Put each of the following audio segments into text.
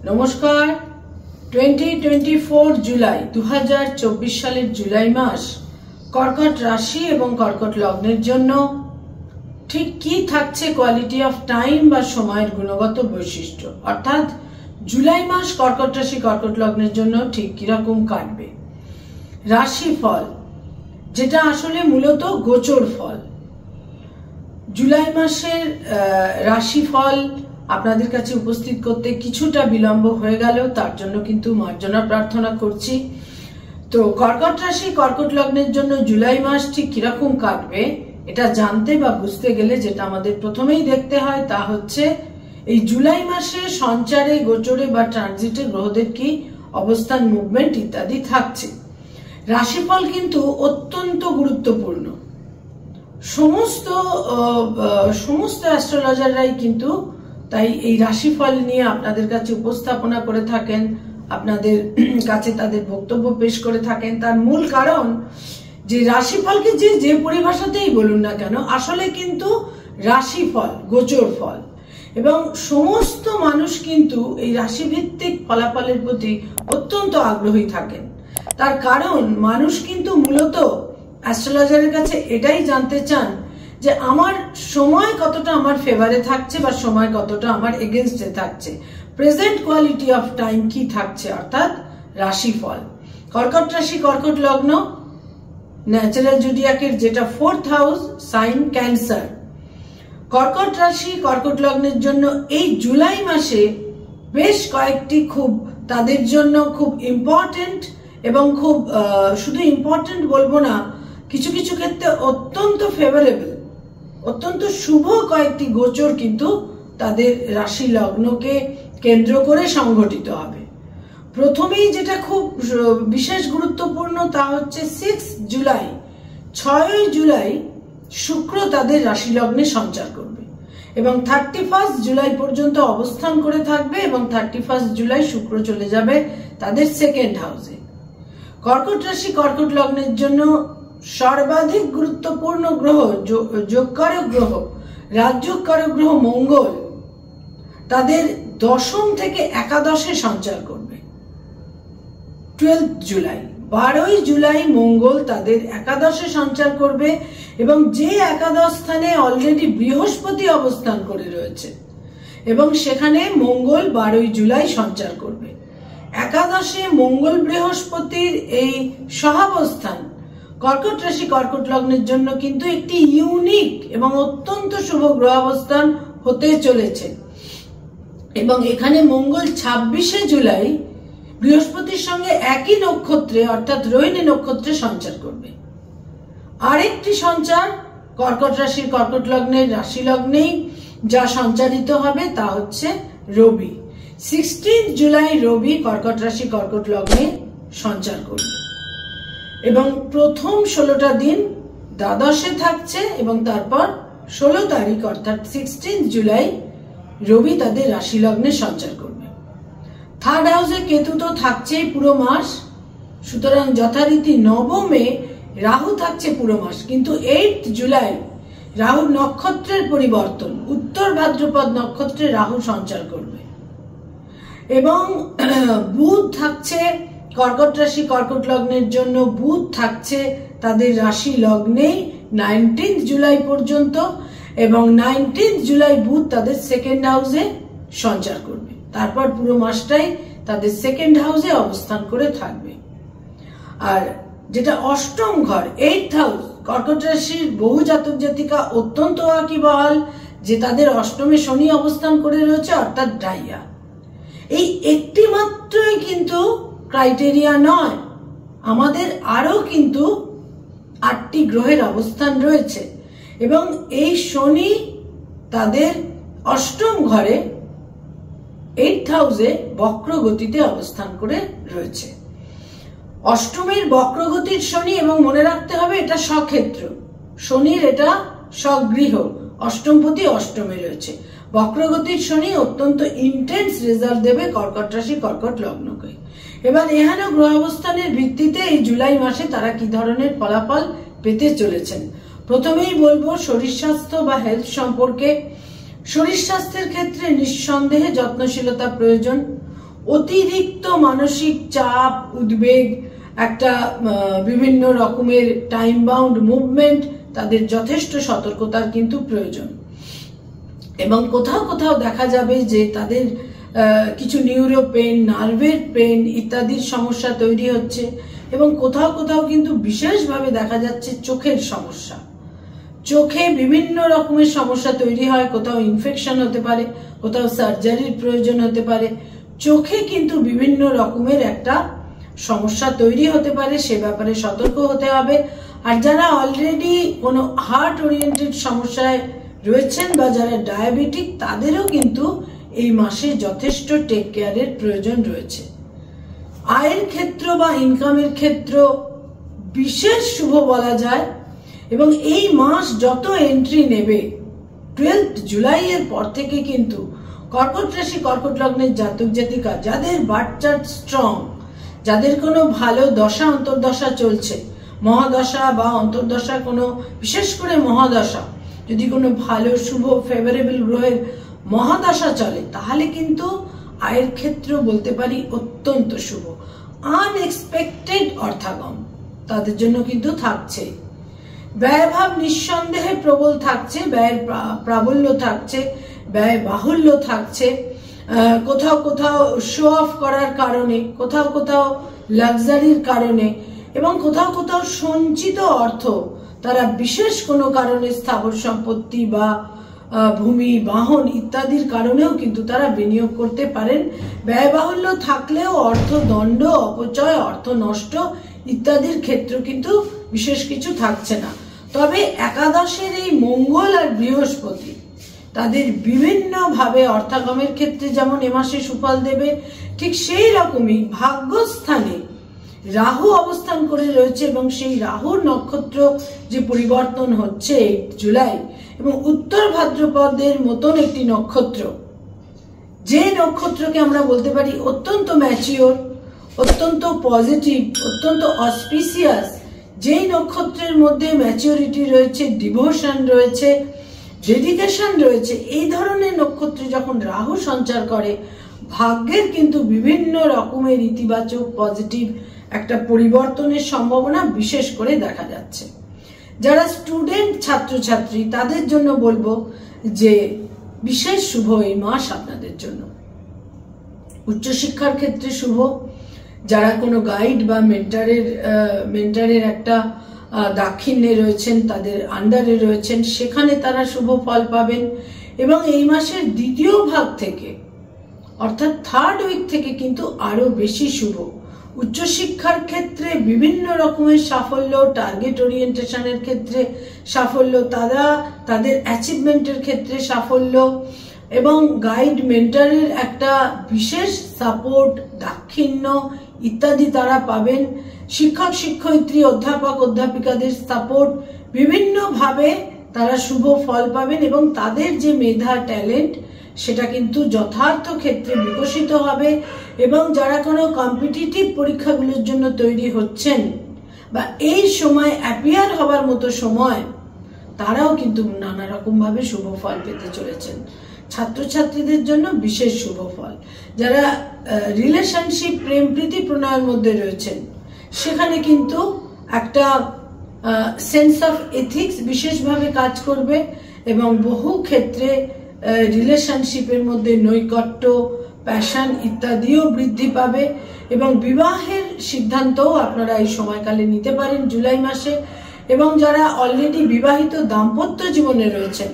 নমস্কার। 2024 জুলাই 2024 সালের জুলাই মাস কর্কট রাশি এবং কর্কট লগ্নের জন্য ঠিক কি থাকছে কোয়ালিটি অফ টাইম বা সময়ের গুণগত বৈশিষ্ট্য, অর্থাৎ জুলাই মাস কর্কট রাশি কর্কট লগ্নের জন্য ঠিক কিরকম কাটবে। রাশিফল, যেটা আসলে মূলত গোচর ফল। জুলাই মাসের রাশিফল আপনাদের কাছে উপস্থিত করতে কিছুটা বিলম্ব হয়ে গেল, তার জন্য কিন্তু মার্জনা প্রার্থনা করছি। তো কর্কট রাশি কর্কট লগ্নের জন্য জুলাই মাস ঠিক কিরকম কাটবে এটা জানতে বা বুঝতে গেলে যেটা আমাদের প্রথমেই দেখতে হয় তা হচ্ছে এই জুলাই মাসে সঞ্চারে, গোচরে বা ট্রানজিটে গ্রহদের কি অবস্থান, মুভমেন্ট ইত্যাদি থাকছে। রাশিফল কিন্তু অত্যন্ত গুরুত্বপূর্ণ। সমস্ত অ্যাস্ট্রোলজাররাই কিন্তু তাই এই রাশিফল নিয়ে আপনাদের কাছে উপস্থাপনা করে থাকেন, আপনাদের কাছে তাদের বক্তব্য পেশ করে থাকেন। তার মূল কারণ যে রাশিফলকে যে পরিভাষাতেই বলুন না কেন, আসলে কিন্তু রাশিফল গোচর ফল, এবং সমস্ত মানুষ কিন্তু এই রাশিভিত্তিক ফলাফলের প্রতি অত্যন্ত আগ্রহী থাকেন। তার কারণ মানুষ কিন্তু মূলত অ্যাস্ট্রোলজারের কাছে এটাই জানতে চান যে আমার সময় কতটা আমার ফেভারে থাকছে বা সময় কতটা আমার এগেনস্টে থাকছে, প্রেজেন্ট কোয়ালিটি অফ টাইম কি থাকছে, অর্থাৎ রাশিফল। কর্কট রাশি কর্কট লগ্ন, ন্যাচারাল জুডিয়াকের যেটা 4th হাউস, সাইন ক্যান্সার। কর্কট রাশি কর্কট লগ্নের জন্য এই জুলাই মাসে বেশ কয়েকটি খুব তাদের জন্য খুব ইম্পর্টেন্ট এবং খুব শুধু ইম্পর্টেন্ট বলবো না, কিছু কিছু ক্ষেত্রে অত্যন্ত ফেভারেবল, অত্যন্ত শুভ কয়েকটি গোচর কিন্তু তাদের রাশি লগ্নকে কেন্দ্র করে সংঘটিত হবে। প্রথমেই যেটা খুব বিশেষ গুরুত্বপূর্ণ তা হচ্ছে 6 জুলাই শুক্র তাদের রাশি লগ্নে সঞ্চার করবে এবং 31 জুলাই পর্যন্ত অবস্থান করে থাকবে এবং 31 জুলাই শুক্র চলে যাবে তাদের 2nd হাউসে। কর্কট রাশি কর্কট লগ্নের জন্য সর্বাধিক গুরুত্বপূর্ণ গ্রহ, যোগকারক গ্রহ, রাজযোগকারক গ্রহ মঙ্গল তাদের 10ম থেকে একাদশে সঞ্চার করবে 12 জুলাই। 12ই জুলাই মঙ্গল তাদের একাদশে সঞ্চার করবে এবং যে একাদশ স্থানে অলরেডি বৃহস্পতি অবস্থান করে রয়েছে এবং সেখানে মঙ্গল 12ই জুলাই সঞ্চার করবে। একাদশে মঙ্গল বৃহস্পতির এই সহাবস্থান কর্কট রাশি কর্কট লগ্নের জন্য কিন্তু একটি ইউনিক এবং অত্যন্ত শুভ গ্রহ অবস্থান হতে চলেছে এবং এখানে মঙ্গল 26শে জুলাই বৃহস্পতির সঙ্গে একই নক্ষত্রে অর্থাৎ রোহিণী নক্ষত্রে সঞ্চার করবে। আরেকটি সঞ্চার কর্কট রাশির কর্কট লগ্নের রাশি লগ্নেই যা সঞ্চারিত হবে তা হচ্ছে রবি। 16 জুলাই রবি কর্কট রাশি কর্কট লগ্নে সঞ্চার করবে এবং প্রথম 16টা দিন দ্বাদশে থাকছে এবং তারপর 16 তারিখ অর্থাৎ 16 জুলাই রবি তাদের রাশি লগ্নে সঞ্চার করবে। 3rd হাউসে কেতু তো থাকছেই পুরো মাস, সুতরাং যথারীতি নবমে রাহু থাকছে পুরো মাস, কিন্তু 8 জুলাই রাহুর নক্ষত্রের পরিবর্তন, উত্তর ভাদ্রপদ নক্ষত্রে রাহু সঞ্চার করবে এবং বুধ থাকছে কর্কট রাশি কর্কট লগ্নের জন্য, বুধ থাকছে তাদের রাশি লগ্নেই 19 জুলাই পর্যন্ত এবং 19 জুলাই বুধ তাদের 2nd হাউসে সঞ্চার করবে। তারপর পুরো মাসটাই তাদের 2nd হাউসে অবস্থান করে থাকবে। আর যেটা অষ্টম ঘর, 8th হাউস, কর্কট রাশির বহু জাতক জাতিকা অত্যন্ত ওয়াকিবহাল যে তাদের অষ্টমে শনি অবস্থান করে রয়েছে অর্থাৎ ডাইয়া। এই একটি মাত্রই কিন্তু ক্রাইটেরিয়া নয়, আমাদের আরো কিন্তু 8টি গ্রহের অবস্থান রয়েছে এবং এই শনি তাদের অষ্টম ঘরে 8th হাউসে বক্র গতিতে অবস্থান করে রয়েছে। অষ্টমের বক্রগতির শনি, এবং মনে রাখতে হবে এটা স্বক্ষেত্র, শনির এটা স্বগৃহ, অষ্টমপতি অষ্টমে রয়েছে। বক্রগতির শনি অত্যন্ত ইন্টেন্স রেজাল্ট দেবে কর্কট রাশি কর্কট লগ্নকে। এবার এহেন গ্রহ অবস্থানের ভিত্তিতে এই জুলাই মাসে তারা কি ধরনের ফলাফল পেতে চলেছেন। প্রথমেই বলবো শরীর স্বাস্থ্য বা হেলথ সম্পর্কে। শরীর স্বাস্থ্যের ক্ষেত্রে নিঃসন্দেহে যত্নশীলতা প্রয়োজন। অতিরিক্ত মানসিক চাপ, উদ্বেগ, একটা বিভিন্ন রকমের টাইম বাউন্ড মুভমেন্ট, তাদের যথেষ্ট সতর্কতার কিন্তু প্রয়োজন। এবং কোথাও কোথাও দেখা যাবে যে তাদের কিছু নিউরো পেন, নার্ভের পেন ইত্যাদির সমস্যা তৈরি হচ্ছে। এবং কোথাও কোথাও কিন্তু বিশেষভাবে দেখা যাচ্ছে চোখের সমস্যা, চোখে বিভিন্ন রকমের সমস্যা তৈরি হয়। কোথাও ইনফেকশন হতে পারে, কোথাও সার্জারির প্রয়োজন হতে পারে। চোখে কিন্তু বিভিন্ন রকমের একটা সমস্যা তৈরি হতে পারে, সে ব্যাপারে সতর্ক হতে হবে। আর যারা অলরেডি কোনো হার্ট ওরিয়েন্টেড সমস্যায় রয়েছেন বা যারা ডায়াবেটিক, তাদেরও কিন্তু এই মাসে যথেষ্ট টেক কেয়ারের প্রয়োজন রয়েছে। আয়ের ক্ষেত্র বা ইনকামের ক্ষেত্র বিশেষ শুভ বলা যায়। এবং এই মাস যত এন্ট্রি নেবে, 12 জুলাই এর পর থেকে কিন্তু কর্কট রাশি, কর্কট লগ্নের জাতক জাতিকা যাদের বার্থ চার্ট স্ট্রং, যাদের কোনো ভালো দশা অন্তর্দশা চলছে, মহাদশা বা অন্তর্দশা, কোনো বিশেষ করে মহাদশা, যদি কোনো ভালো শুভ ফেভারেবল গ্রহের মহাদশা চলে, তাহলে কিন্তু আয়ের ক্ষেত্র বলতে পারি অত্যন্ত শুভ। আনএক্সপেক্টেড অর্থাগম তাদের জন্য কিন্তু থাকছে। ব্যয়ভাব নিঃসন্দেহে প্রবল থাকছে, ব্যয়ের প্রাবল্য থাকছে, ব্যয় বাহুল্য থাকছে। কোথাও কোথাও শো অফ করার কারণে, কোথাও কোথাও লাক্সারির কারণে, এবং কোথাও কোথাও সঞ্চিত অর্থ তারা বিশেষ কোনো কারণে স্থাবর সম্পত্তি বা ভূমি, বাহন ইত্যাদির কারণেও কিন্তু তারা বিনিয়োগ করতে পারেন। ব্যয়বাহুল্য থাকলেও অর্থ দণ্ড, অপচয়, অর্থ নষ্ট ইত্যাদির ক্ষেত্র কিন্তু বিশেষ কিছু থাকছে না। তবে একাদশের এই মঙ্গল আর বৃহস্পতি তাদের বিভিন্ন ভাবে অর্থাগমের ক্ষেত্রে যেমন এ মাসে সুফল দেবে, ঠিক সেই রকমই ভাগ্যস্থানে রাহু অবস্থান করে রয়েছে। এবং সেই রাহুর নক্ষত্র যে পরিবর্তন হচ্ছে 8 জুলাই, এবং উত্তর ভাদ্রপদের মতন একটি নক্ষত্র, যে নক্ষত্রকে আমরা বলতে পারি অত্যন্ত ম্যাচিওর, অত্যন্ত পজিটিভ, অত্যন্ত অসপিসিয়াস, যেই নক্ষত্রের মধ্যে ম্যাচিওরিটি রয়েছে, ডিভোশন রয়েছে, ডেডিকেশন রয়েছে, এই ধরনের নক্ষত্রে যখন রাহু সঞ্চার করে, ভাগ্যের কিন্তু বিভিন্ন রকমের ইতিবাচক পজিটিভ একটা পরিবর্তনের সম্ভাবনা বিশেষ করে দেখা যাচ্ছে। যারা স্টুডেন্ট, ছাত্রছাত্রী, তাদের জন্য বলবো যে বিশেষ শুভ এই মাস আপনাদের জন্য। উচ্চশিক্ষার ক্ষেত্রে শুভ, যারা কোনো গাইড বা মেন্টারের একটা দাক্ষিণ্যে রয়েছেন, তাদের আন্ডারে রয়েছেন, সেখানে তারা শুভ ফল পাবেন। এবং এই মাসের দ্বিতীয় ভাগ থেকে, অর্থাৎ 3rd উইক থেকে কিন্তু আরো বেশি শুভ। উচ্চশিক্ষার ক্ষেত্রে বিভিন্ন রকমের সাফল্য, টার্গেট ওরিয়েন্টেশনের ক্ষেত্রে সাফল্য, তারা তাদের অ্যাচিভমেন্টের ক্ষেত্রে সাফল্য, এবং গাইড মেন্টারের একটা বিশেষ সাপোর্ট, দাক্ষিণ্য ইত্যাদি তারা পাবেন। শিক্ষক শিক্ষয়িত্রী, অধ্যাপক অধ্যাপিকাদের সাপোর্ট, বিভিন্নভাবে তারা শুভ ফল পাবেন। এবং তাদের যে মেধা, ট্যালেন্ট, সেটা কিন্তু যথার্থ ক্ষেত্রে বিকশিত হবে। এবং যারা কোনো কম্পিটিটিভ পরীক্ষাগুলোর জন্য তৈরি হচ্ছেন বা এই সময় অ্যাপিয়ার হবার মতো সময়, তারাও কিন্তু নানা রকম ভাবে শুভ ফল পেতে চলেছেন। ছাত্রছাত্রীদের জন্য বিশেষ শুভ ফল। যারা রিলেশনশিপ, প্রেম প্রীতি প্রণয়ের মধ্যে রয়েছেন, সেখানে কিন্তু একটা সেন্স অফ এথিক্স বিশেষভাবে কাজ করবে। এবং বহু ক্ষেত্রে রিলেশনশিপের মধ্যে নৈকট্য, প্যাশন ইত্যাদিও বৃদ্ধি পাবে। এবং বিবাহের সিদ্ধান্তও আপনারা এই সময়কালে নিতে পারেন জুলাই মাসে। এবং যারা অলরেডি বিবাহিত দাম্পত্য জীবনে রয়েছেন,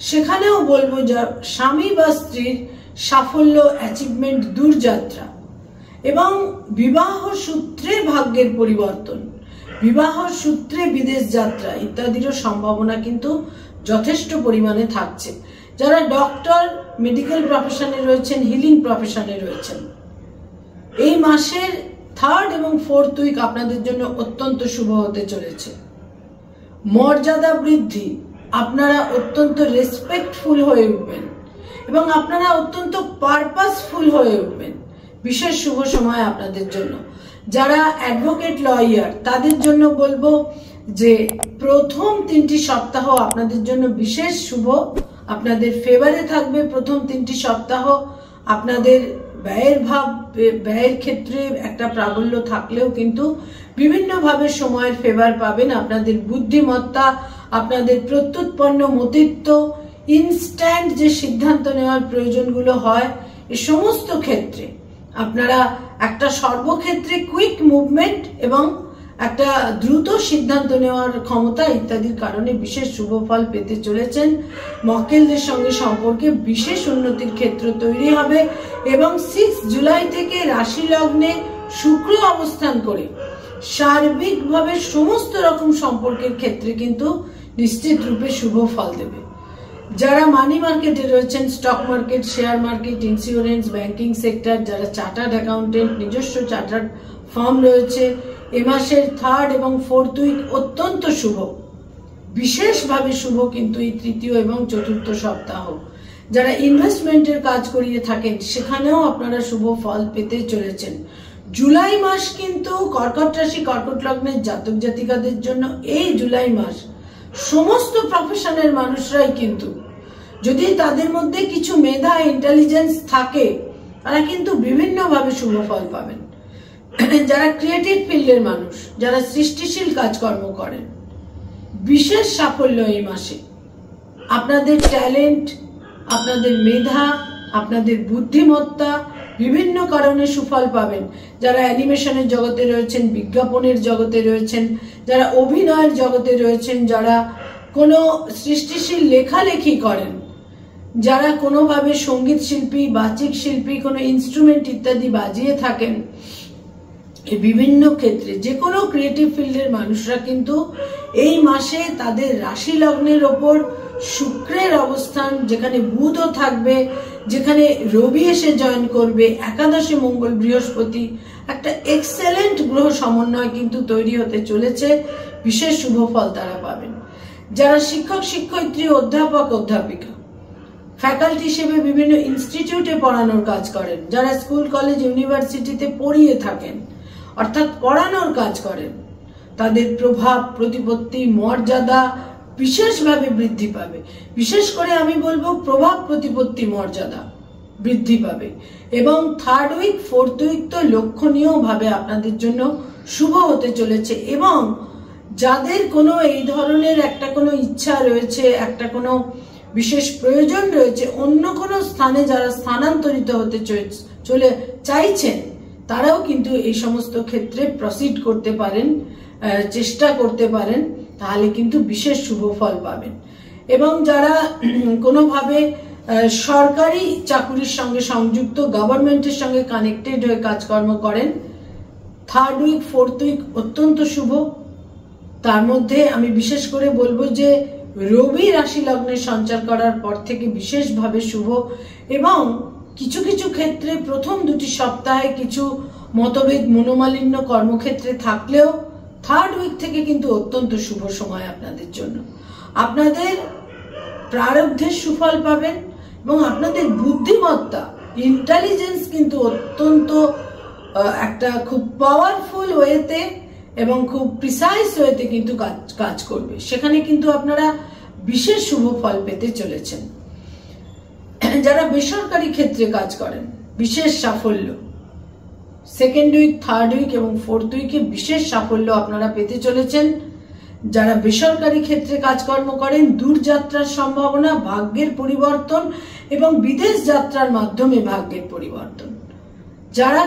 সেখানেও বলবো যে স্বামী বা স্ত্রীর সাফল্য, অ্যাচিভমেন্ট, দূরযাত্রা, এবং বিবাহ সূত্রে ভাগ্যের পরিবর্তন, বিবাহ সূত্রে বিদেশ যাত্রা ইত্যাদিরও সম্ভাবনা কিন্তু যথেষ্ট পরিমাণে থাকছে। যারা ডক্টর, মেডিকেল প্রফেশনে রয়েছেন, হিলিং প্রফেশনে রয়েছেন, এই মাসের 3rd এবং 4th উইক আপনাদের জন্য অত্যন্ত শুভ হতে চলেছে। মর্যাদা বৃদ্ধি, আপনারা অত্যন্ত রেসপেক্টফুল হয়ে উঠবেন এবং আপনারা অত্যন্ত পারপাসফুল হয়ে উঠবেন। বিশেষ শুভ সময় আপনাদের জন্য। যারা অ্যাডভোকেট, লয়ার, তাদের জন্য বলবো যে প্রথম 3টি সপ্তাহ আপনাদের জন্য বিশেষ শুভ, আপনাদের ফেভারে থাকবে। প্রথম 3টি সপ্তাহ আপনাদের ব্যয়ের ক্ষেত্রে একটা প্রাবল্য থাকলেও কিন্তু বিভিন্নভাবে সময়ের ফেভার পাবেন। আপনাদের বুদ্ধিমত্তা, আপনাদের প্রত্যুৎপন্ন মতিত্ব, ইনস্ট্যান্ট যে সিদ্ধান্ত নেওয়ার প্রয়োজনগুলো হয়, এই সমস্ত ক্ষেত্রে আপনারা একটা সর্বক্ষেত্রে কুইক মুভমেন্ট এবং একটা দ্রুত সিদ্ধান্ত নেওয়ার ক্ষমতা ইত্যাদির কারণে বিশেষ শুভ ফল পেতে চলেছেন। মক্কেলদের সঙ্গে সম্পর্কে বিশেষ উন্নতির ক্ষেত্র তৈরি হবে এবং 6 জুলাই থেকে রাশি লগ্নে শুক্র অবস্থান করে সার্বিকভাবে সমস্ত রকম সম্পর্কের ক্ষেত্রে কিন্তু নিশ্চিত রূপে শুভ ফল দেবে। যারা মানি মার্কেটে রয়েছেন, stock market, share market, insurance, banking sector, যারা চার্টার্ড অ্যাকাউন্টেন্ট, নিজস্ব চার্টার্ড ফার্ম রয়েছে, এ মাসের 3rd এবং 4th উইক অত্যন্ত শুভ, বিশেষভাবে শুভ কিন্তু এই 3য় এবং 4th সপ্তাহ। যারা ইনভেস্টমেন্টের কাজ করিয়ে থাকেন সেখানেও আপনারা শুভ ফল পেতে চলেছেন। জুলাই মাস কিন্তু কর্কট রাশি, কর্কট লগ্নের জাতক জাতিকাদের জন্য এই জুলাই মাস সমস্ত প্রফেশনের মানুষরাই কিন্তু, যদি তাদের মধ্যে কিছু মেধা, ইন্টেলিজেন্স থাকে, তারা কিন্তু বিভিন্নভাবে শুভ ফল পাবেন। যারা ক্রিয়েটিভ ফিল্ডের মানুষ, যারা সৃষ্টিশীল কাজকর্ম করেন, বিশেষ সাফল্য এই মাসে। আপনাদের ট্যালেন্ট, আপনাদের মেধা, আপনাদের বুদ্ধিমত্তা বিভিন্ন কারণে সুফল পাবেন। যারা অ্যানিমেশনের জগতে রয়েছেন, বিজ্ঞাপনের জগতে রয়েছেন, যারা অভিনয়ের জগতে রয়েছেন, যারা কোনো সৃষ্টিশীল লেখালেখি করেন, যারা কোনোভাবে সঙ্গীত শিল্পী, বাচিক শিল্পী, কোনো ইনস্ট্রুমেন্ট ইত্যাদি বাজিয়ে থাকেন, এই বিভিন্ন ক্ষেত্রে যে কোনো ক্রিয়েটিভ ফিল্ডের মানুষরা কিন্তু এই মাসে তাদের রাশি লগ্নের ওপর শুক্রের অবস্থান, যেখানে বুধও থাকবে, যেখানে রবি এসে জয়েন করবে, একাদশে মঙ্গল, বৃহস্পতি, একটা এক্সেলেন্ট গ্রহ সমন্বয় কিন্তু তৈরি হতে চলেছে। বিশেষ শুভ ফল তারা পাবেন। যারা শিক্ষক, শিক্ষয়িত্রী, অধ্যাপক, অধ্যাপিকা, ফ্যাকাল্টি হিসেবে বিভিন্ন ইনস্টিটিউটে পড়ানোর কাজ করেন, যারা স্কুল, কলেজ, ইউনিভার্সিটিতে পড়িয়ে থাকেন, অর্থাৎ পড়ানোর কাজ করেন, তাদের প্রভাব, প্রতিপত্তি, মর্যাদা বিশেষভাবে বৃদ্ধি পাবে। বিশেষ করে আমি বলবো প্রভাব, প্রতিপত্তি, মর্যাদা বৃদ্ধি পাবে। এবং 3rd উইক, 4th উইক তো লক্ষণীয় ভাবে আপনাদের জন্য শুভ হতে চলেছে। এবং যাদের কোনো এই ধরনের একটা কোনো ইচ্ছা রয়েছে, একটা কোনো বিশেষ প্রয়োজন রয়েছে, অন্য কোনো স্থানে যারা স্থানান্তরিত হতে চাইছেন, তারাও কিন্তু এই সমস্ত ক্ষেত্রে প্রসিড করতে পারেন, চেষ্টা করতে পারেন, তাহলে কিন্তু বিশেষ শুভ ফল পাবেন। এবং যারা কোনোভাবে সরকারি চাকুরির সঙ্গে সংযুক্ত, গভর্নমেন্টের সঙ্গে কানেক্টেড হয়ে কাজকর্ম করেন, 3rd উইক, 4th উইক অত্যন্ত শুভ। তার মধ্যে আমি বিশেষ করে বলবো যে রবি রাশি লগ্নে সঞ্চার করার পর থেকে বিশেষভাবে শুভ। এবং কিছু কিছু ক্ষেত্রে প্রথম 2টি সপ্তাহে কিছু মতভেদ, মনোমালিন্য কর্মক্ষেত্রে থাকলেও 3rd উইক থেকে কিন্তু অত্যন্ত শুভ সময় আপনাদের জন্য। আপনাদের প্রারব্ধের সুফল পাবেন এবং আপনাদের বুদ্ধিমত্তা, ইন্টেলিজেন্স কিন্তু অত্যন্ত একটা খুব পাওয়ারফুল ওয়েতে এবং খুব প্রিসাইজ ওয়েতে কিন্তু কাজ করবে। সেখানে কিন্তু আপনারা বিশেষ শুভ ফল পেতে চলেছেন। যারা বেসরকারি ক্ষেত্রে কাজ করেন, বিশেষ সাফল্য 2nd উইক, 3rd উইক এবং 4th উইকে বিশেষ সাফল্য আপনারা পেতে চলেছেন। যারা বেসরকারি ক্ষেত্রে কাজকর্ম করেন, দূরযাত্রার সম্ভাবনা, ভাগ্যের পরিবর্তন এবং বিদেশ যাত্রার মাধ্যমে ভাগ্যের পরিবর্তন। যারা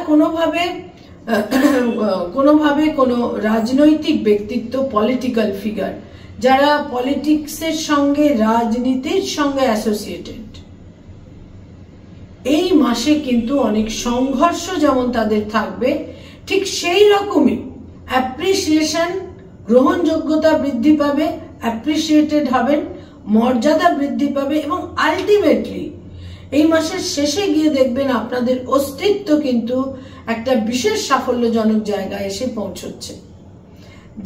কোনোভাবে কোনো রাজনৈতিক ব্যক্তিত্ব, পলিটিক্যাল ফিগার, যারা পলিটিক্সের সঙ্গে, রাজনীতির সঙ্গে অ্যাসোসিয়েটেড, এই মাসে কিন্তু অনেক সংঘর্ষ যেমন তাদের থাকবে, ঠিক সেই রকমই অ্যাপ্রিসিয়েশন, গ্রহণযোগ্যতা বৃদ্ধি পাবে, অ্যাপ্রিসিয়েটেড হবেন, মর্যাদা বৃদ্ধি পাবে এবং আলটিমেটলি এই মাসের শেষে গিয়ে দেখবেন আপনাদের অস্তিত্ব কিন্তু একটা বিশেষ সাফল্যজনক জায়গায় এসে পৌঁছচ্ছে।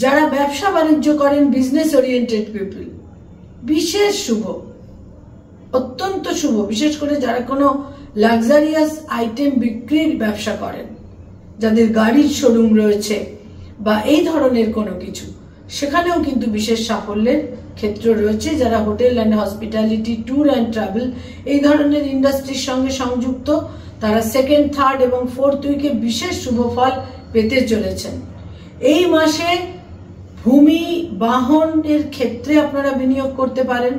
যারা ব্যবসা বাণিজ্য করেন, বিজনেস ওরিয়েন্টেড পিপল, বিশেষ শুভ, অত্যন্ত শুভ। বিশেষ করে যারা কোনো লাক্সারিয়াস আইটেম বিক্রির ব্যবসা করেন, যাদের গাড়ির শোরুম রয়েছে বা এই ধরনের কোনো কিছু, সেখানেও কিন্তু বিশেষ সাফল্যের ক্ষেত্র রয়েছে। যারা hotel and hospitality, tour and travel এই ধরনের ইন্ডাস্ট্রির সঙ্গে সংযুক্ত, তারা সেকেন্ড, থার্ড এবং ফোর্থ উইকে বিশেষ শুভ ফল পেতে চলেছেন। এই মাসে ভূমি বাহনের ক্ষেত্রে আপনারা বিনিয়োগ করতে পারেন,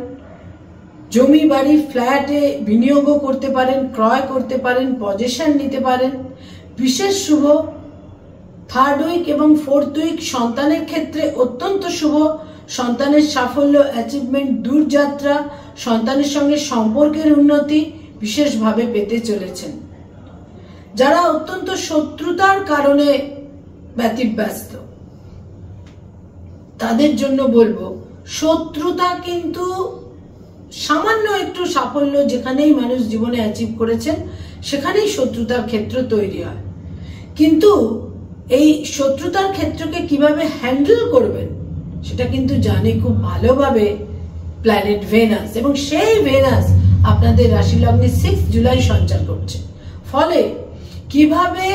জমি বাড়ি ফ্ল্যাটে বিনিয়োগও করতে পারেন, ক্রয় করতে পারেন, পজেশন নিতে পারেন। বিশেষ শুভ থার্ড উইক এবং ফোর্থ উইক সন্তানের ক্ষেত্রে অত্যন্ত শুভ। সন্তানের সাফল্য, অ্যাচিভমেন্ট, দূরযাত্রা, সন্তানের সঙ্গে সম্পর্কের উন্নতি বিশেষভাবে পেতে চলেছেন। যারা অত্যন্ত শত্রুতার কারণে ব্যতিব্যস্ত, তাদের জন্য বলবো শত্রুতা কিন্তু সামান্য একটু সাফল্য যেখানেই মানুষ জীবনে অ্যাচিভ করেছেন সেখানেই শত্রুতার ক্ষেত্র তৈরি হয়। কিন্তু এই শত্রুতার ক্ষেত্রকে কিভাবে হ্যান্ডেল করবেন সেটা কিন্তু জানে খুব ভালোভাবে প্ল্যানেট ভেনাস, এবং সেই ভেনাস আপনাদের রাশি লগ্নে 6 জুলাই সঞ্চার করছে। ফলে কিভাবে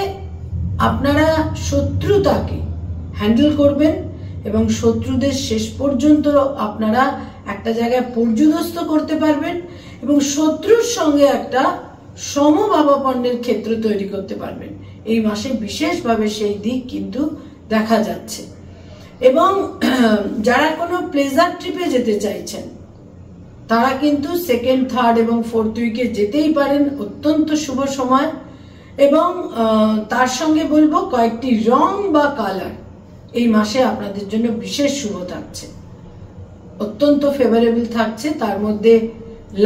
আপনারা শত্রুতাকে হ্যান্ডেল করবেন এবং শত্রুদের শেষ পর্যন্ত আপনারা একটা জায়গায় পর্যুদস্ত করতে পারবেন এবং শত্রুর সঙ্গে একটা সমভাবাপন্নের ক্ষেত্র তৈরি করতে পারবেন, এই মাসে বিশেষভাবে সেই দিক কিন্তু দেখা যাচ্ছে। এবং যারা কোনো প্লেজার ট্রিপে যেতে চাইছেন তারা কিন্তু সেকেন্ড, থার্ড এবং ফোর্থ উইকে যেতেই পারেন, অত্যন্ত শুভ সময়। এবং তার সঙ্গে বলবো কয়েকটি রং বা কালার এই মাসে আপনাদের জন্য বিশেষ শুভ থাকছে, অত্যন্ত ফেভারেবল থাকছে। তার মধ্যে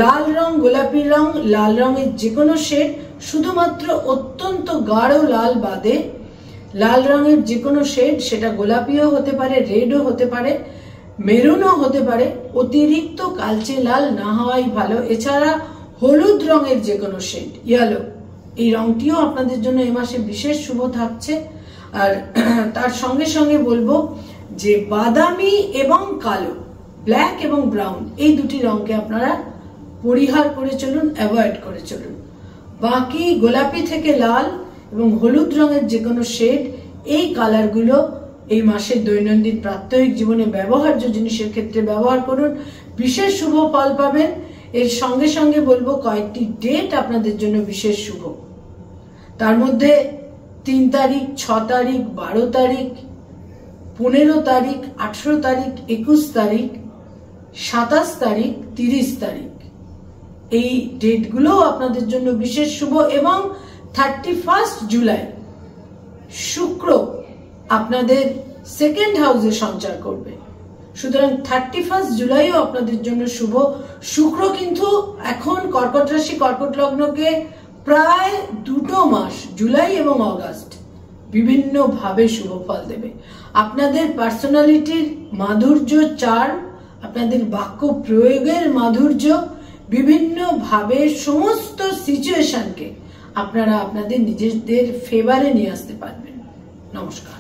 লাল রং, গোলাপি রং, লাল রঙের যে কোনো শেড, শুধুমাত্র অত্যন্ত গাঢ় লাল বাদে লাল রঙের যে কোনো শেড, সেটা গোলাপিও হতে পারে, রেডও হতে পারে, মেরুনও হতে পারে, অতিরিক্ত কালচে লাল না হওয়াই ভালো। এছাড়া হলুদ রঙের যে কোনো শেড, ইয়েলো, এই রংটিও আপনাদের জন্য এই মাসে বিশেষ শুভ থাকছে। আর তার সঙ্গে সঙ্গে বলবো যে বাদামি এবং কালো, ব্ল্যাক এবং ব্রাউন, এই দুটি রঙকে আপনারা পরিহার করে চলুন, অ্যাভয়েড করে চলুন। বাকি গোলাপি থেকে লাল এবং হলুদ রঙের যে কোনো শেড, এই কালারগুলো এই মাসের দৈনন্দিন প্রাত্যহিক জীবনে ব্যবহার্য জিনিসের ক্ষেত্রে ব্যবহার করুন, বিশেষ শুভ ফল পাবেন। এর সঙ্গে সঙ্গে বলবো কয়েকটি ডেট আপনাদের জন্য বিশেষ শুভ। তার মধ্যে 3 তারিখ, 6 তারিখ, 12 তারিখ, 15 তারিখ, 18 তারিখ, 21 তারিখ, 27 তারিখ, 30 তারিখ, এই ডেটগুলো আপনাদের জন্য বিশেষ শুভ। এবং 31 জুলাই শুক্র আপনাদের সেকেন্ড হাউসে সঞ্চার করবে, সুতরাং 31 জুলাইও আপনাদের জন্য শুভ। শুক্র কিন্তু এখন কর্কট রাশি, কর্কট লগ্নকে প্রায় 2 মাস, জুলাই এবং অগাস্ট, বিভিন্ন ভাবে শুভ ফল দেবে। আপনাদের পার্সোনালিটির মাধুর্য, চার্ম, আপনাদের বাক্য প্রয়োগের মাধুর্য, বিভিন্ন ভাবে সমস্ত সিচুয়েশনকে আপনারা আপনাদের নিজেদের ফেভারে নিয়ে আসতে পারবেন। নমস্কার।